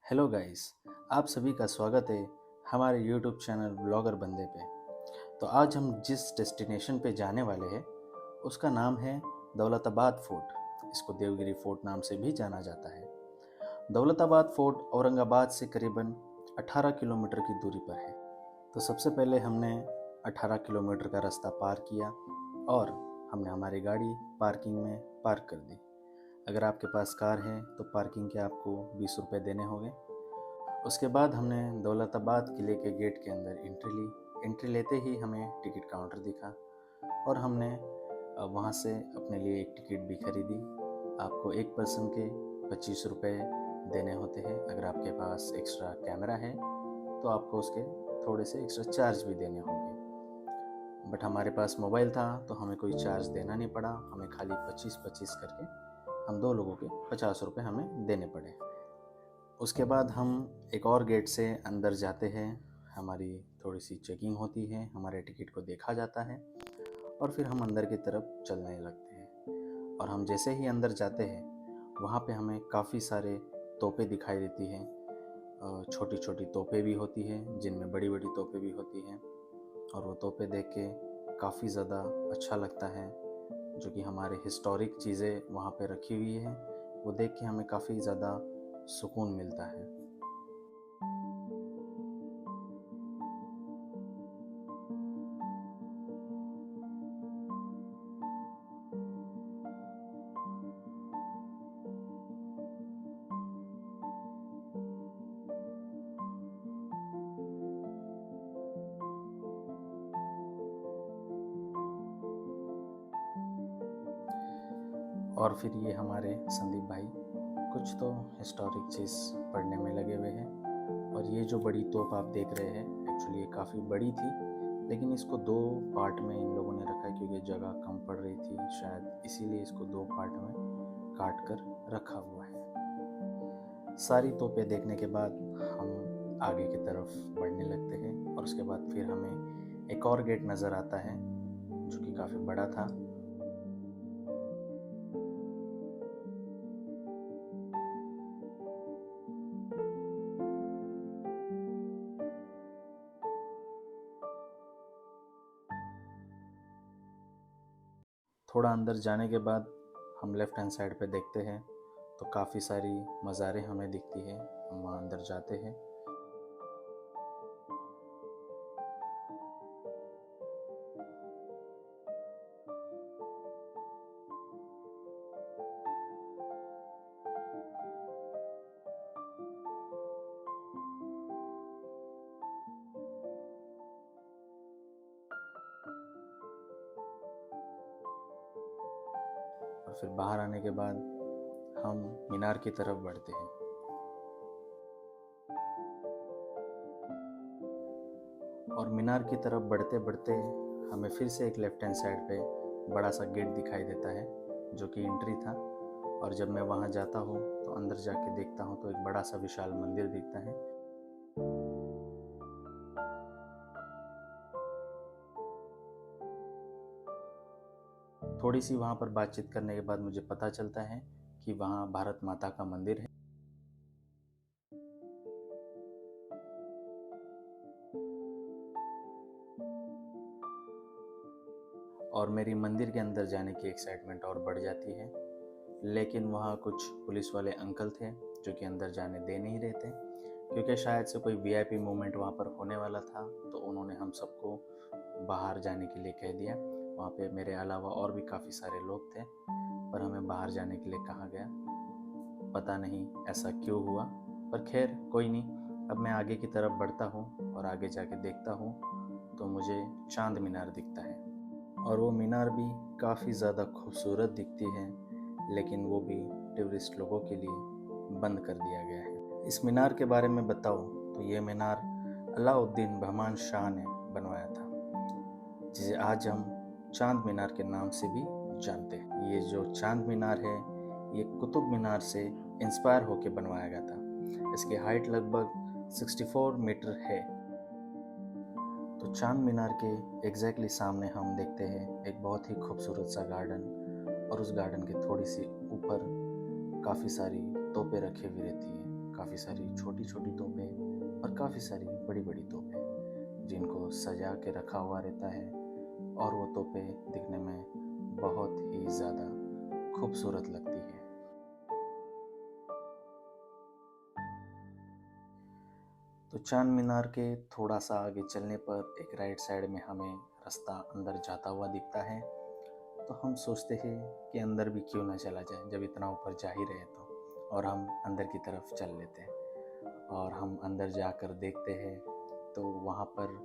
Hello guys, आप सभी का स्वागत है हमारे यूट्यूब चैनल ब्लॉगर बंदे पे। तो आज हम जिस डेस्टिनेशन पे जाने वाले हैं उसका नाम है दौलताबाद फोर्ट। इसको देवगिरी फोर्ट नाम से भी जाना जाता है। दौलताबाद फोर्ट औरंगाबाद से करीबन 18 किलोमीटर की दूरी पर है। तो सबसे पहले हमने 18 किलोमीटर का रास्ता पार किया और हमने हमारी गाड़ी पार्किंग में पार्क कर दी। अगर आपके पास कार है तो पार्किंग के आपको 20 रुपये देने होंगे। उसके बाद हमने दौलताबाद किले के गेट के अंदर एंट्री ली। एंट्री लेते ही हमें टिकट काउंटर दिखा और हमने वहाँ से अपने लिए एक टिकट भी खरीदी। आपको एक पर्सन के 25 रुपये देने होते हैं। अगर आपके पास एक्स्ट्रा कैमरा है तो आपको उसके थोड़े से एक्स्ट्रा चार्ज भी देने होंगे। बट हमारे पास मोबाइल था तो हमें कोई चार्ज देना नहीं पड़ा। हमें खाली 25-25 करके हम दो लोगों के 50 रुपये हमें देने पड़े। उसके बाद हम एक और गेट से अंदर जाते हैं। हमारी थोड़ी सी चेकिंग होती है, हमारे टिकट को देखा जाता है और फिर हम अंदर की तरफ चलने लगते हैं। और हम जैसे ही अंदर जाते हैं वहाँ पे हमें काफ़ी सारे तोपें दिखाई देती हैं। छोटी छोटी तोपें भी होती हैं जिनमें बड़ी बड़ी तोपें भी होती हैं। और वो तोपें देख के काफ़ी ज़्यादा अच्छा लगता है। जो कि हमारे हिस्टोरिक चीज़ें वहाँ पे रखी हुई हैं, वो देख के हमें काफ़ी ज़्यादा सुकून मिलता है। और फिर ये हमारे संदीप भाई कुछ तो हिस्टोरिक चीज़ पढ़ने में लगे हुए हैं। और ये जो बड़ी तोप आप देख रहे हैं, एक्चुअली ये काफ़ी बड़ी थी, लेकिन इसको दो पार्ट में इन लोगों ने रखा है क्योंकि जगह कम पड़ रही थी शायद, इसीलिए इसको दो पार्ट में काट कर रखा हुआ है। सारी तोपें देखने के बाद हम आगे की तरफ बढ़ने लगते हैं और उसके बाद फिर हमें एक और गेट नज़र आता है जो कि काफ़ी बड़ा था। थोड़ा अंदर जाने के बाद हम लेफ़्ट हैंड साइड पे देखते हैं तो काफ़ी सारी मज़ारें हमें दिखती है। हम वहाँ अंदर जाते हैं। और फिर बाहर आने के बाद हम मीनार की तरफ बढ़ते हैं। और मीनार की तरफ बढ़ते बढ़ते हमें फिर से एक लेफ़्ट हैंड साइड पे बड़ा सा गेट दिखाई देता है जो कि एंट्री था। और जब मैं वहाँ जाता हूँ तो अंदर जाके देखता हूँ तो एक बड़ा सा विशाल मंदिर दिखता है। थोड़ी सी वहाँ पर बातचीत करने के बाद मुझे पता चलता है कि वहाँ भारत माता का मंदिर है। और मेरी मंदिर के अंदर जाने की एक्साइटमेंट और बढ़ जाती है। लेकिन वहाँ कुछ पुलिस वाले अंकल थे जो कि अंदर जाने दे नहीं रहे थे क्योंकि शायद से कोई वीआईपी मूवमेंट वहाँ पर होने वाला था, तो उन्होंने हम सबको बाहर जाने के लिए कह दिया। वहाँ पे मेरे अलावा और भी काफ़ी सारे लोग थे पर हमें बाहर जाने के लिए कहा गया। पता नहीं ऐसा क्यों हुआ, पर खैर कोई नहीं। अब मैं आगे की तरफ बढ़ता हूँ और आगे जाके देखता हूँ तो मुझे चांद मीनार दिखता है। और वो मीनार भी काफ़ी ज़्यादा खूबसूरत दिखती है, लेकिन वो भी टूरिस्ट लोगों के लिए बंद कर दिया गया है। इस मीनार के बारे में बताऊँ तो ये मीनार अलाउद्दीन बहमान शाह ने बनवाया था, जिसे आज हम चांद मीनार के नाम से भी जानते हैं। ये जो चांद मीनार है ये कुतुब मीनार से इंस्पायर होकर बनवाया गया था। इसकी हाइट लगभग 64 मीटर है। तो चांद मीनार के एग्जैक्टली सामने हम देखते हैं एक बहुत ही खूबसूरत सा गार्डन, और उस गार्डन के थोड़ी सी ऊपर काफ़ी सारी तोपें रखी हुई रहती हैं। काफ़ी सारी छोटी छोटी तोपें और काफ़ी सारी बड़ी बड़ी तोपें जिनको सजा के रखा हुआ रहता है, और वो तोपें दिखने में बहुत ही ज़्यादा खूबसूरत लगती है। तो चांद मीनार के थोड़ा सा आगे चलने पर एक राइट साइड में हमें रास्ता अंदर जाता हुआ दिखता है। तो हम सोचते हैं कि अंदर भी क्यों ना चला जाए, जब इतना ऊपर जा ही रहे तो, और हम अंदर की तरफ चल लेते हैं। और हम अंदर जाकर देखते हैं तो वहाँ पर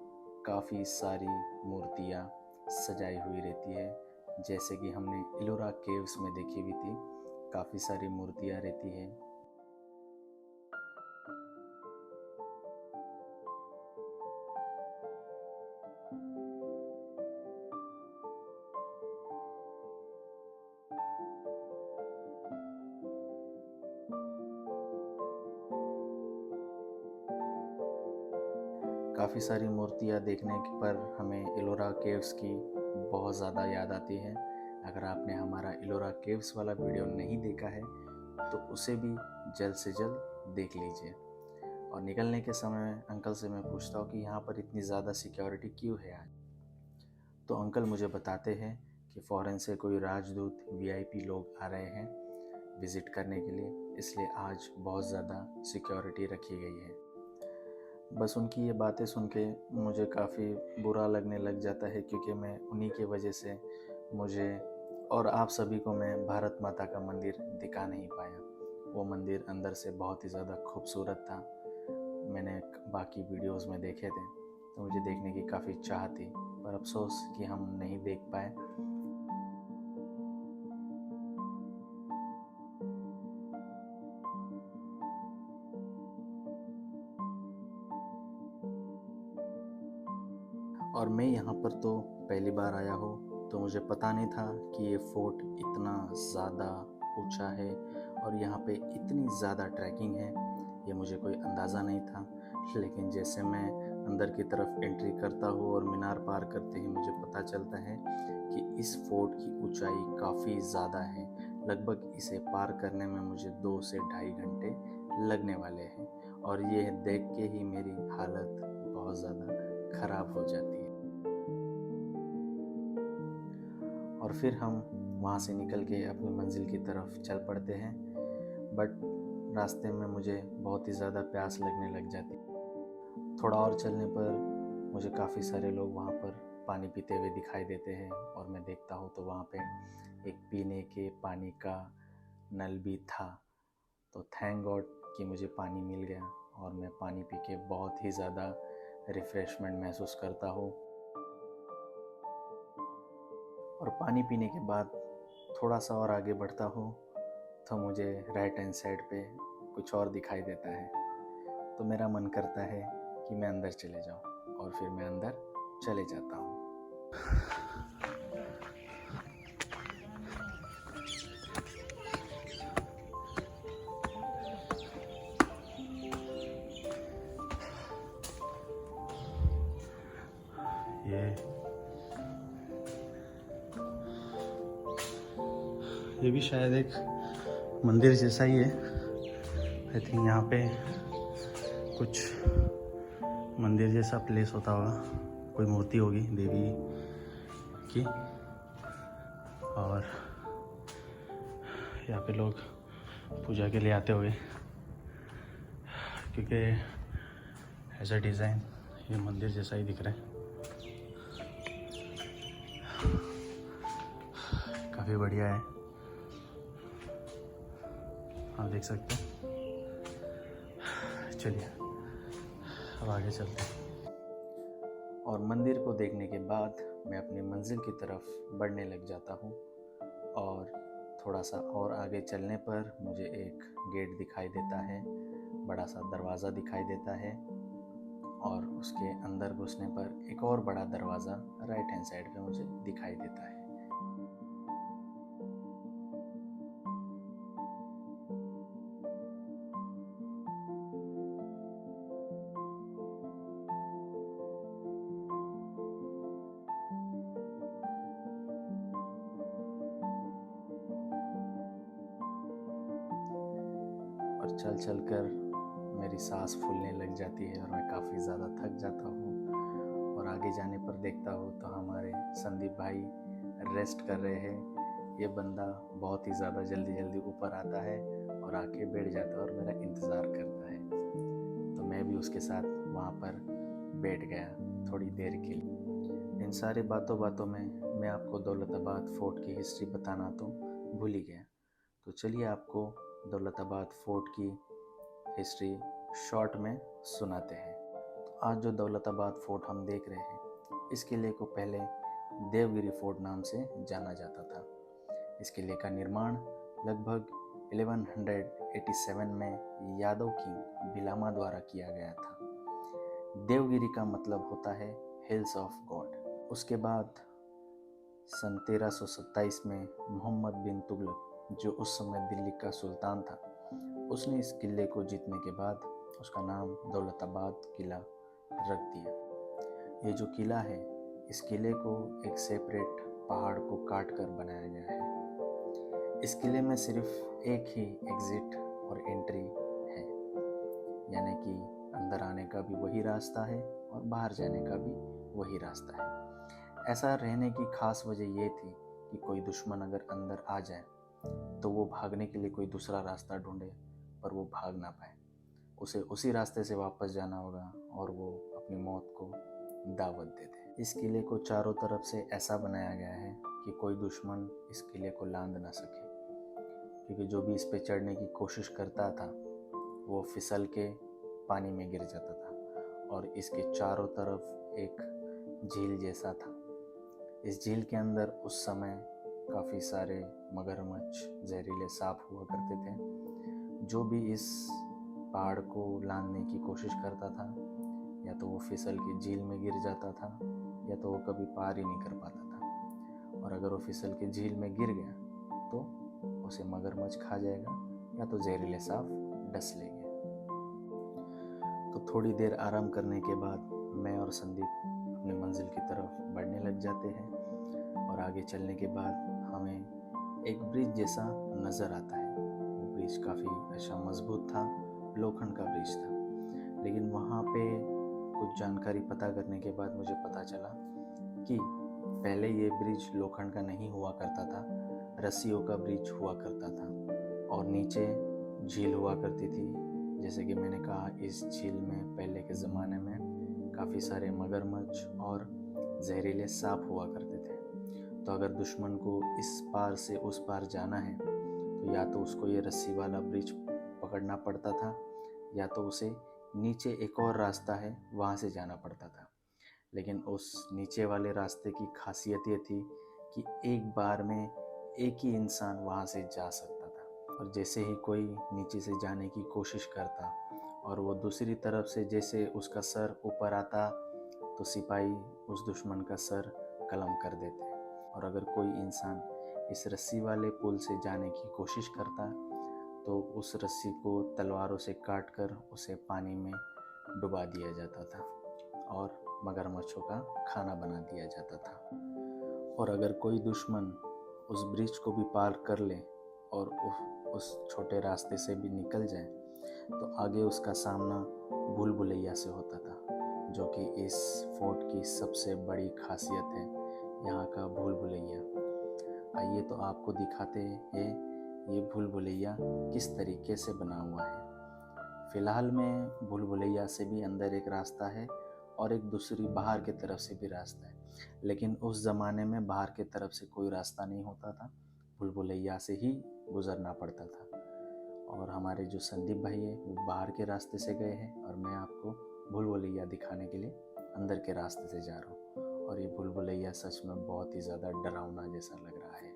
काफ़ी सारी मूर्तियाँ सजाई हुई रहती है, जैसे कि हमने इलोरा केव्स में देखी हुई थी। काफ़ी सारी मूर्तियाँ रहती है। काफ़ी सारी मूर्तियाँ देखने पर हमें इलोरा केव्स की बहुत ज़्यादा याद आती है। अगर आपने हमारा इलोरा केव्स वाला वीडियो नहीं देखा है तो उसे भी जल्द से जल्द देख लीजिए। और निकलने के समय अंकल से मैं पूछता हूँ कि यहाँ पर इतनी ज़्यादा सिक्योरिटी क्यों है आज। तो अंकल मुझे बताते हैं कि फ़ॉरेन से कोई राजदूत वीआईपी लोग आ रहे हैं विज़िट करने के लिए, इसलिए आज बहुत ज़्यादा सिक्योरिटी रखी गई है। बस उनकी ये बातें सुन के मुझे काफ़ी बुरा लगने लग जाता है, क्योंकि मैं उन्हीं की वजह से मुझे और आप सभी को मैं भारत माता का मंदिर दिखा नहीं पाया। वो मंदिर अंदर से बहुत ही ज़्यादा खूबसूरत था। मैंने बाकी वीडियोस में देखे थे तो मुझे देखने की काफ़ी चाह थी, पर अफसोस कि हम नहीं देख पाए। और मैं यहाँ पर तो पहली बार आया हूँ, तो मुझे पता नहीं था कि ये फोर्ट इतना ज़्यादा ऊंचा है और यहाँ पे इतनी ज़्यादा ट्रैकिंग है, ये मुझे कोई अंदाज़ा नहीं था। लेकिन जैसे मैं अंदर की तरफ एंट्री करता हूँ और मीनार पार करते ही मुझे पता चलता है कि इस फोर्ट की ऊंचाई काफ़ी ज़्यादा है। लगभग इसे पार करने में मुझे 2 से ढाई घंटे लगने वाले हैं, और ये देख के ही मेरी हालत बहुत ज़्यादा ख़राब हो जाती है। और फिर हम वहाँ से निकल के अपनी मंजिल की तरफ चल पड़ते हैं। बट रास्ते में मुझे बहुत ही ज़्यादा प्यास लगने लग जाती। थोड़ा और चलने पर मुझे काफ़ी सारे लोग वहाँ पर पानी पीते हुए दिखाई देते हैं, और मैं देखता हूँ तो वहाँ पे एक पीने के पानी का नल भी था। तो थैंक गॉड कि मुझे पानी मिल गया, और मैं पानी पी के बहुत ही ज़्यादा रिफ़्रेशमेंट महसूस करता हूँ। और पानी पीने के बाद थोड़ा सा और आगे बढ़ता हूँ तो मुझे राइट हैंड साइड पे कुछ और दिखाई देता है। तो मेरा मन करता है कि मैं अंदर चले जाऊँ, और फिर मैं अंदर चले जाता हूँ। ये भी शायद एक मंदिर जैसा ही है। आई थिंक यहाँ पे कुछ मंदिर जैसा प्लेस होता होगा, कोई मूर्ति होगी देवी की, और यहाँ पे लोग पूजा के लिए आते होंगे, क्योंकि ऐसा डिज़ाइन ये मंदिर जैसा ही दिख रहा है। काफ़ी बढ़िया है, आप देख सकते हैं। चलिए अब आगे चलते हैं। और मंदिर को देखने के बाद मैं अपनी मंजिल की तरफ बढ़ने लग जाता हूँ, और थोड़ा सा और आगे चलने पर मुझे एक गेट दिखाई देता है, बड़ा सा दरवाज़ा दिखाई देता है, और उसके अंदर घुसने पर एक और बड़ा दरवाज़ा राइट हैंड साइड पे मुझे दिखाई देता है। और चल चल कर मेरी सांस फूलने लग जाती है और मैं काफ़ी ज़्यादा थक जाता हूँ। और आगे जाने पर देखता हूँ तो हमारे संदीप भाई रेस्ट कर रहे हैं। ये बंदा बहुत ही ज़्यादा जल्दी जल्दी ऊपर आता है और आके बैठ जाता है और मेरा इंतज़ार करता है। तो मैं भी उसके साथ वहाँ पर बैठ गया थोड़ी देर के लिए। इन सारी बातों बातों में मैं आपको दौलताबाद फोर्ट की हिस्ट्री बताना तो भूल ही गया। तो चलिए आपको दौलताबाद फोर्ट की हिस्ट्री शॉर्ट में सुनाते हैं। तो आज जो दौलताबाद फोर्ट हम देख रहे हैं, इस किले को पहले देवगिरी फोर्ट नाम से जाना जाता था। इस किले का निर्माण लगभग 1187 में यादव किंग बिलामा द्वारा किया गया था। देवगिरी का मतलब होता है हिल्स ऑफ गॉड। उसके बाद सन 1327 में मोहम्मद बिन तुगलक, जो उस समय दिल्ली का सुल्तान था, उसने इस किले को जीतने के बाद उसका नाम दौलताबाद किला रख दिया। ये जो किला है, इस किले को एक सेपरेट पहाड़ को काट कर बनाया गया है। इस किले में सिर्फ एक ही एग्जिट और एंट्री है, यानी कि अंदर आने का भी वही रास्ता है और बाहर जाने का भी वही रास्ता है। ऐसा रहने की खास वजह ये थी कि कोई दुश्मन अगर अंदर आ जाए तो वो भागने के लिए कोई दूसरा रास्ता ढूंढे पर वो भाग ना पाए, उसे उसी रास्ते से वापस जाना होगा और वो अपनी मौत को दावत दे दे। इस किले को चारों तरफ से ऐसा बनाया गया है कि कोई दुश्मन इस किले को लांघ ना सके, क्योंकि जो भी इस पे चढ़ने की कोशिश करता था वो फिसल के पानी में गिर जाता था। और इसके चारों तरफ एक झील जैसा था। इस झील के अंदर उस समय काफ़ी सारे मगरमच्छ, जहरीले सांप हुआ करते थे। जो भी इस पहाड़ को लांघने की कोशिश करता था, या तो वो फिसल के झील में गिर जाता था या तो वो कभी पार ही नहीं कर पाता था। और अगर वो फिसल के झील में गिर गया तो उसे मगरमच्छ खा जाएगा या तो जहरीले सांप डस लेंगे। तो थोड़ी देर आराम करने के बाद मैं और संदीप अपनी मंजिल की तरफ बढ़ने लग जाते हैं। और आगे चलने के बाद हमें एक ब्रिज जैसा नज़र आता है। वो ब्रिज काफ़ी अच्छा मजबूत था, लोखंड का ब्रिज था। लेकिन वहाँ पे कुछ जानकारी पता करने के बाद मुझे पता चला कि पहले ये ब्रिज लोखंड का नहीं हुआ करता था, रस्सियों का ब्रिज हुआ करता था। और नीचे झील हुआ करती थी। जैसे कि मैंने कहा, इस झील में पहले के ज़माने में काफ़ी सारे मगरमच्छ और जहरीले सांप हुआ करते थे। तो अगर दुश्मन को इस पार से उस पार जाना है तो या तो उसको ये रस्सी वाला ब्रिज पकड़ना पड़ता था, या तो उसे नीचे एक और रास्ता है वहाँ से जाना पड़ता था। लेकिन उस नीचे वाले रास्ते की खासियत ये थी कि एक बार में एक ही इंसान वहाँ से जा सकता था। और जैसे ही कोई नीचे से जाने की कोशिश करता और वो दूसरी तरफ से जैसे उसका सर ऊपर आता तो सिपाही उस दुश्मन का सर कलम कर देते। और अगर कोई इंसान इस रस्सी वाले पुल से जाने की कोशिश करता तो उस रस्सी को तलवारों से काट कर उसे पानी में डुबा दिया जाता था और मगरमच्छों का खाना बना दिया जाता था। और अगर कोई दुश्मन उस ब्रिज को भी पार कर ले और उस छोटे रास्ते से भी निकल जाए तो आगे उसका सामना भूल भुलैया से होता था, जो कि इस फोर्ट की सबसे बड़ी खासियत है, यहाँ का भूल भुलैया। आइए तो आपको दिखाते हैं ये भूल भुलैया किस तरीके से बना हुआ है। फ़िलहाल में भूल भुलैया से भी अंदर एक रास्ता है और एक दूसरी बाहर की तरफ से भी रास्ता है, लेकिन उस ज़माने में बाहर की तरफ से कोई रास्ता नहीं होता था, भूल भुलैया से ही गुज़रना पड़ता था। और हमारे जो संदीप भाई है वो बाहर के रास्ते से गए हैं और मैं आपको भूल भुलैया दिखाने के लिए अंदर के रास्ते से जा रहा हूँ। और ये भूल भुलैया सच में बहुत ही ज़्यादा डरावना जैसा लग रहा है।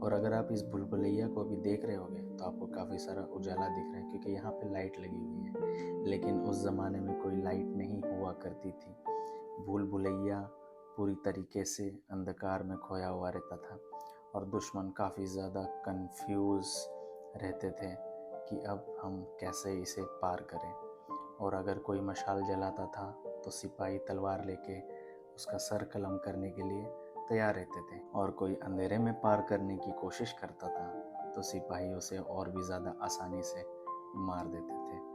और अगर आप इस भूल भुलैया को अभी देख रहे होगे तो आपको काफ़ी सारा उजाला दिख रहा है, क्योंकि यहाँ पे लाइट लगी हुई है। लेकिन उस ज़माने में कोई लाइट नहीं हुआ करती थी। भूल भुलैया पूरी तरीके से अंधकार में खोया हुआ रहता था और दुश्मन काफ़ी ज़्यादा कंफ्यूज रहते थे कि अब हम कैसे इसे पार करें। और अगर कोई मशाल जलाता था तो सिपाही तलवार लेके उसका सर कलम करने के लिए तैयार रहते थे, और कोई अंधेरे में पार करने की कोशिश करता था तो सिपाही उसे और भी ज़्यादा आसानी से मार देते थे।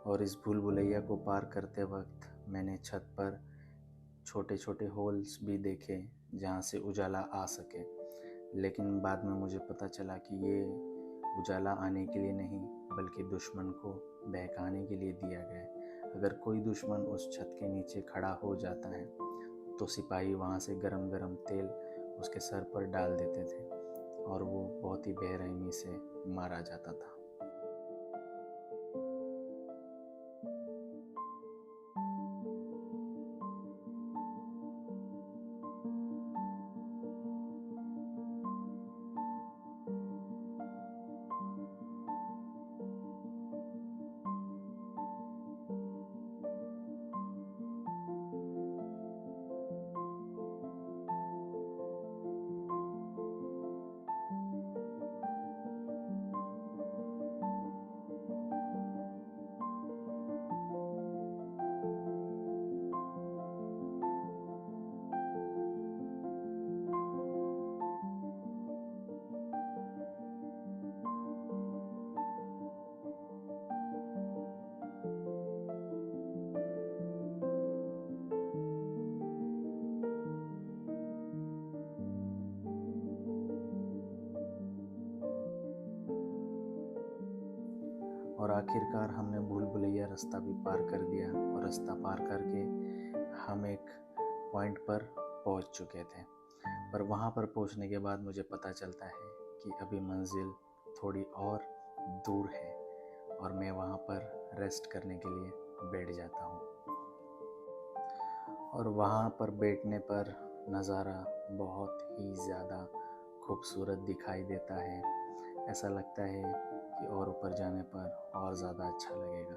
और इस भूल भुलैया को पार करते वक्त मैंने छत पर छोटे छोटे होल्स भी देखे जहाँ से उजाला आ सके। लेकिन बाद में मुझे पता चला कि ये उजाला आने के लिए नहीं, बल्कि दुश्मन को बहकाने के लिए दिया गया है। अगर कोई दुश्मन उस छत के नीचे खड़ा हो जाता है तो सिपाही वहाँ से गरम गरम तेल उसके सर पर डाल देते थे और वो बहुत ही बेरहमी से मारा जाता था। और आखिरकार हमने भूल भुलैया रास्ता भी पार कर दिया, और रास्ता पार करके हम एक पॉइंट पर पहुंच चुके थे। पर वहां पर पहुंचने के बाद मुझे पता चलता है कि अभी मंजिल थोड़ी और दूर है, और मैं वहां पर रेस्ट करने के लिए बैठ जाता हूँ। और वहां पर बैठने पर नज़ारा बहुत ही ज़्यादा खूबसूरत दिखाई देता है। ऐसा लगता है कि और ऊपर जाने पर और ज़्यादा अच्छा लगेगा।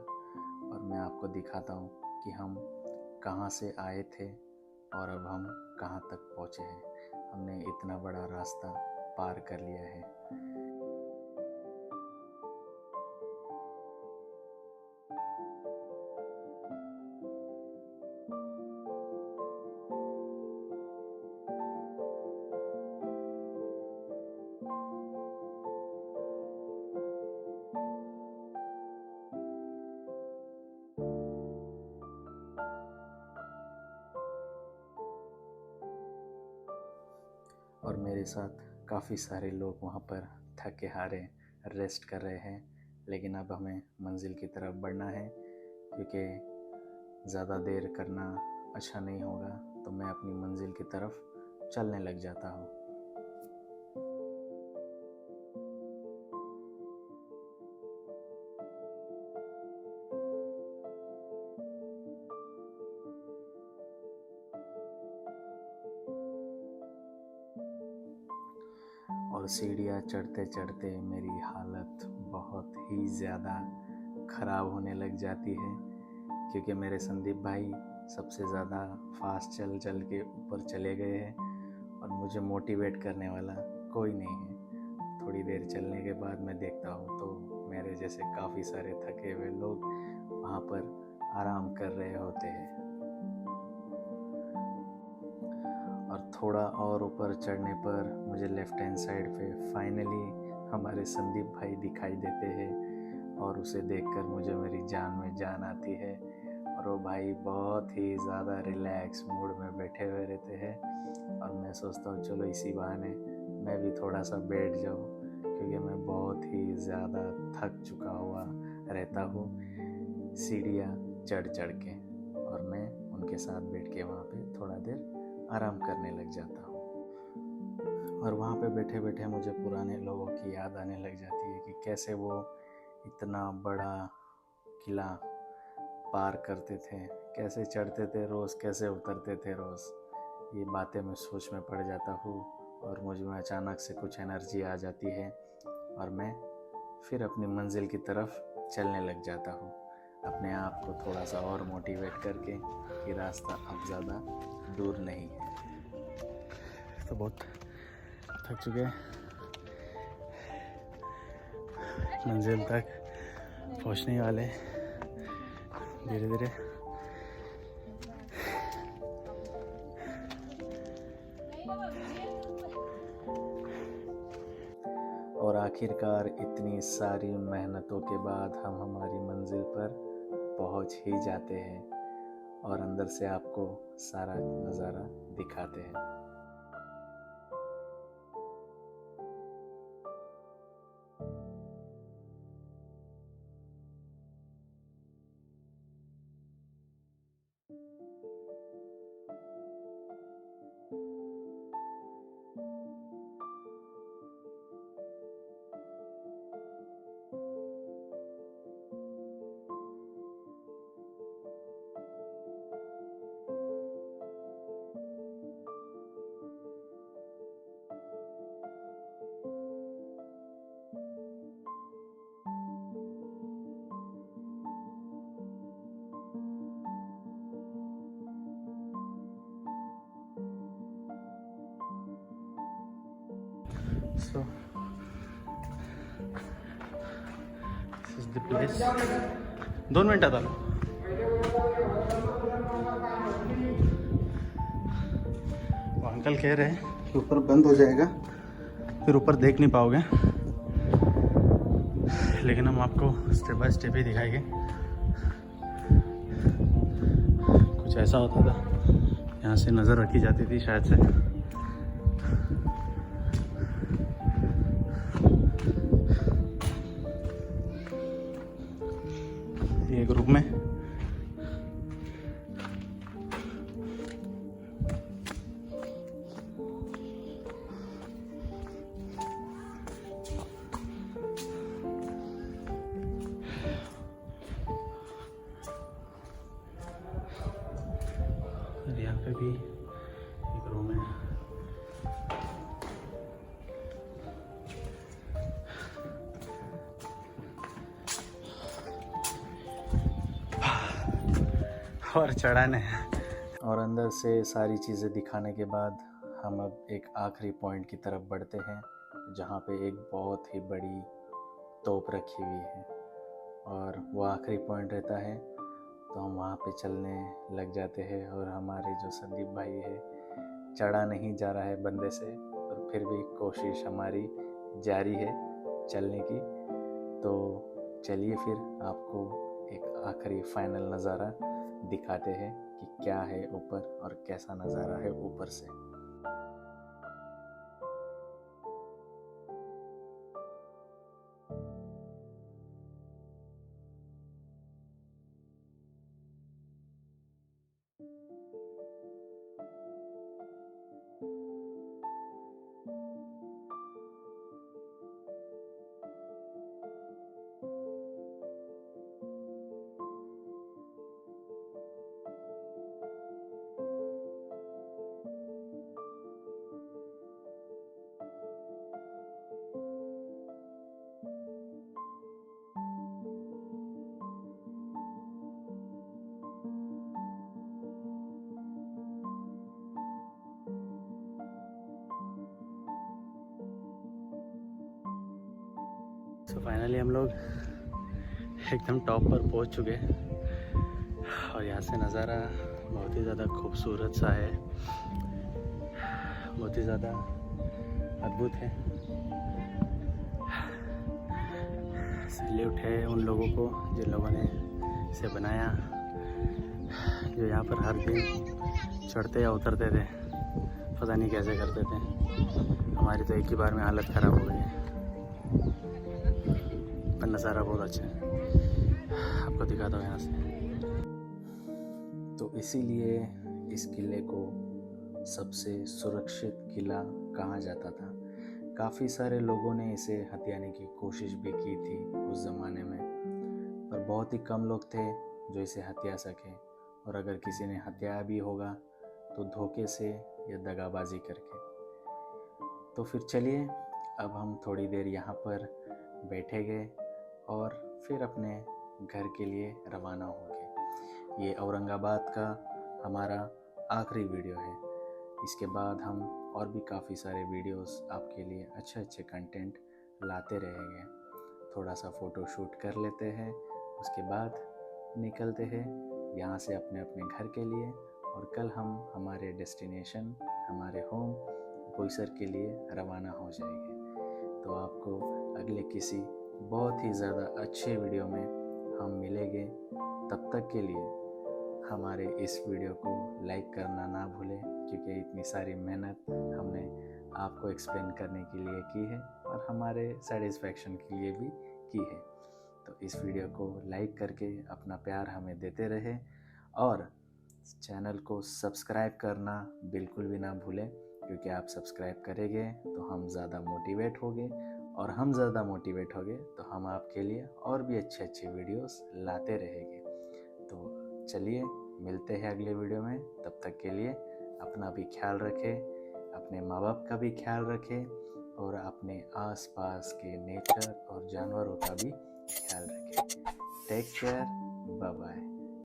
और मैं आपको दिखाता हूँ कि हम कहाँ से आए थे और अब हम कहाँ तक पहुँचे हैं। हमने इतना बड़ा रास्ता पार कर लिया है। और मेरे साथ काफ़ी सारे लोग वहाँ पर थके हारे रेस्ट कर रहे हैं। लेकिन अब हमें मंजिल की तरफ बढ़ना है, क्योंकि ज़्यादा देर करना अच्छा नहीं होगा। तो मैं अपनी मंजिल की तरफ चलने लग जाता हूँ। और सीढ़ियाँ चढ़ते चढ़ते मेरी हालत बहुत ही ज़्यादा ख़राब होने लग जाती है, क्योंकि मेरे संदीप भाई सबसे ज़्यादा फास्ट चल चल के ऊपर चले गए हैं और मुझे मोटिवेट करने वाला कोई नहीं है। थोड़ी देर चलने के बाद मैं देखता हूँ तो मेरे जैसे काफ़ी सारे थके हुए लोग वहाँ पर आराम कर रहे होते हैं। और थोड़ा और ऊपर चढ़ने पर मुझे लेफ़्ट हैंड साइड पे फाइनली हमारे संदीप भाई दिखाई देते हैं, और उसे देखकर मुझे मेरी जान में जान आती है और वो भाई बहुत ही ज़्यादा रिलैक्स मूड में बैठे हुए रहते हैं और मैं सोचता हूँ चलो इसी बहाने मैं भी थोड़ा सा बैठ जाऊँ, क्योंकि मैं बहुत ही ज़्यादा थक चुका हुआ रहता हूँ सीढ़ियाँ चढ़ चढ़ के, और मैं उनके साथ बैठ के वहाँ पे थोड़ा देर आराम करने लग जाता हूँ। और वहाँ पे बैठे बैठे मुझे पुराने लोगों की याद आने लग जाती है कि कैसे वो इतना बड़ा किला पार करते थे, कैसे चढ़ते थे रोज़, कैसे उतरते थे रोज़। ये बातें मैं सोच में पड़ जाता हूँ और मुझ में अचानक से कुछ एनर्जी आ जाती है और मैं फिर अपनी मंजिल की तरफ चलने लग जाता हूँ, अपने आप को थोड़ा सा और मोटिवेट करके कि रास्ता अब ज़्यादा दूर नहीं है। तो बहुत थक चुके हैं, मंजिल तक पहुँचने वाले धीरे धीरे। और आखिरकार इतनी सारी मेहनतों के बाद हम हमारी मंजिल पर पहुंच ही जाते हैं और अंदर से आपको सारा नज़ारा दिखाते हैं। So this is the place. 2 मिनटात आलो. वो अंकल कह रहे हैं कि ऊपर बंद हो जाएगा, फिर ऊपर देख नहीं पाओगे, लेकिन हम आपको स्टेप बाय स्टेप ही दिखाएंगे। कुछ ऐसा होता था, यहाँ से नज़र रखी जाती थी शायद से। ये ग्रुप में यहाँ पे भी एक रूम है। और चढ़ाने और अंदर से सारी चीज़ें दिखाने के बाद हम अब एक आखिरी पॉइंट की तरफ बढ़ते हैं, जहाँ पे एक बहुत ही बड़ी तोप रखी हुई है और वो आखिरी पॉइंट रहता है। तो हम वहाँ पे चलने लग जाते हैं और हमारे जो संदीप भाई है, चढ़ा नहीं जा रहा है बंदे से, और फिर भी कोशिश हमारी जारी है चलने की। तो चलिए फिर आपको एक आखिरी फाइनल नज़ारा दिखाते हैं कि क्या है ऊपर और कैसा नज़ारा है ऊपर से। तो फाइनली हम लोग एकदम टॉप पर पहुंच चुके हैं और यहाँ से नज़ारा बहुत ही ज़्यादा खूबसूरत सा है, बहुत ही ज़्यादा अद्भुत है। सैल्यूट है उन लोगों को जिन लोगों ने इसे बनाया, जो यहाँ पर हर दिन चढ़ते या उतरते थे, पता नहीं कैसे करते थे। हमारी तो एक ही बार में हालत ख़राब हो गई है, पर नज़ारा बहुत अच्छा है, आपको दिखाता हूँ यहाँ से। तो इसीलिए इस किले को सबसे सुरक्षित किला कहा जाता था। काफ़ी सारे लोगों ने इसे हथियाने की कोशिश भी की थी उस ज़माने में, पर बहुत ही कम लोग थे जो इसे हथिया सके, और अगर किसी ने हथियाया भी होगा तो धोखे से या दगाबाजी करके। तो फिर चलिए अब हम थोड़ी देर यहाँ पर बैठे गए और फिर अपने घर के लिए रवाना हो गए। ये औरंगाबाद का हमारा आखिरी वीडियो है। इसके बाद हम और भी काफ़ी सारे वीडियोस आपके लिए अच्छे अच्छे कंटेंट लाते रहेंगे। थोड़ा सा फ़ोटो शूट कर लेते हैं, उसके बाद निकलते हैं यहाँ से अपने अपने घर के लिए, और कल हम हमारे डेस्टिनेशन, हमारे होम बोईसर के लिए रवाना हो जाएंगे। तो आपको अगले किसी बहुत ही ज़्यादा अच्छे वीडियो में हम मिलेंगे। तब तक के लिए हमारे इस वीडियो को लाइक करना ना भूलें, क्योंकि इतनी सारी मेहनत हमने आपको एक्सप्लेन करने के लिए की है और हमारे सेटिस्फैक्शन के लिए भी की है। तो इस वीडियो को लाइक करके अपना प्यार हमें देते रहे, और चैनल को सब्सक्राइब करना बिल्कुल भी ना भूलें, क्योंकि आप सब्सक्राइब करेंगे तो हम ज़्यादा मोटिवेट होंगे, और हम ज़्यादा मोटिवेट होंगे तो हम आपके लिए और भी अच्छे अच्छे वीडियोस लाते रहेंगे। तो चलिए मिलते हैं अगले वीडियो में। तब तक के लिए अपना भी ख्याल रखें, अपने माँ बाप का भी ख्याल रखें, और अपने आसपास के नेचर और जानवरों का भी ख्याल रखें। Take care, bye bye.